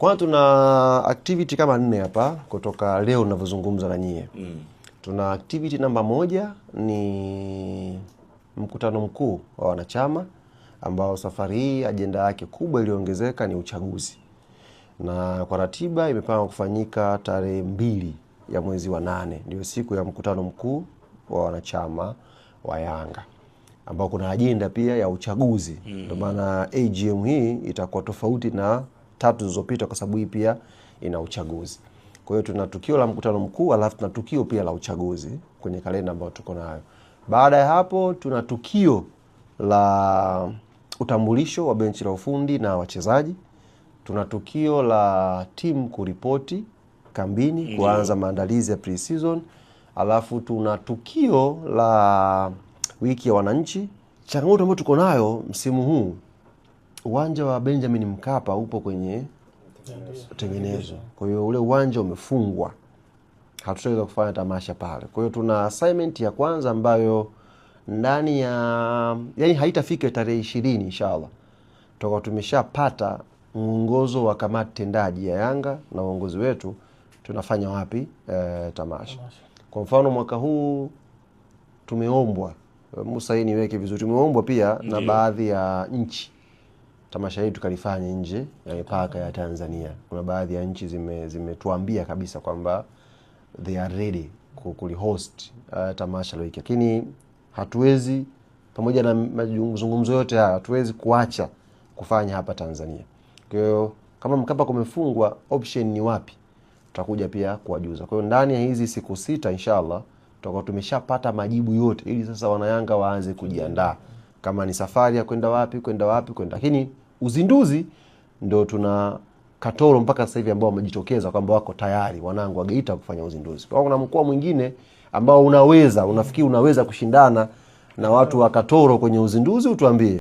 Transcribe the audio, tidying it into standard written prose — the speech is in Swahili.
Kwa tuna activity kama 4 hapa kutoka leo ninavyozungumza na nyie. Tuna activity namba 1 ni mkutano mkuu wa wanachama ambao safari hii ajenda yake kubwa iliongezeka ni uchaguzi. Na kwa ratiba imepangwa kufanyika tarehe 2 ya mwezi wa 8, ndio siku ya mkutano mkuu wa wanachama wa Yanga, ambao kuna ajenda pia ya uchaguzi. Ndio maana AGM hii itakuwa tofauti na 3 zilizopita kwa sababu hii pia ina uchaguzi. Kwa hiyo tuna tukio la mkutano mkuu alafu tuna tukio pia la uchaguzi kwenye kalenda ambayo tuko nayo. Baada ya hapo tuna tukio la utambulisho wa benchi la ufundi na wachezaji. Tuna tukio la timu kuripoti kambini kuanza maandalizi ya pre-season. Alafu tuna tukio la wiki ya wananchi. Changamoto ambayo tuko nayo msimu huu, uwanja wa Benjamin Mkapa upo kwenye tengenezo. Kwa hiyo ule uwanja umefungwa. Hatutaweza kufanya tamasha pale. Kwa hiyo tuna assignment ya kwanza ambayo ndani ya yani haitafika tarehe 20 inshallah. Tutakuwa tumeshapata mwongozo wa kamati tendaji ya Yanga na uongozi wetu tunafanya wapi tamasha. Kwa mfano mwaka huu tumeombwa, Musa hii niweke vizuri, tumeombwa pia na baadhi ya nchi tamasha hili tukalifanya nje ya mipaka ya Tanzania. Kuna baadhi ya nchi zimetuambia kabisa kwamba they are ready kulihost tamasha la wiki. Lakini hatuwezi, pamoja na mazungumzo yote haya, hatuwezi kuacha kufanya hapa Tanzania. Kwa hiyo kama Mkapa kumefungwa, option ni wapi? Tutakuja pia kuwajuza. Kwa hiyo ndani ya hizi siku 6 inshallah tutakuwa tumeshapata majibu yote, ili sasa wanayanga waanze kujiandaa kama ni safari ya kwenda wapi. Lakini uzinduzi ndio tuna Katoro mpaka sasa hivi ambao wamejitokeza kwamba wako tayari, wanangu wa Geita kufanya uzinduzi. Kwa kuna mkoa mwingine ambao unafikiri unaweza kushindana na watu wa Katoro kwenye uzinduzi, utuambie.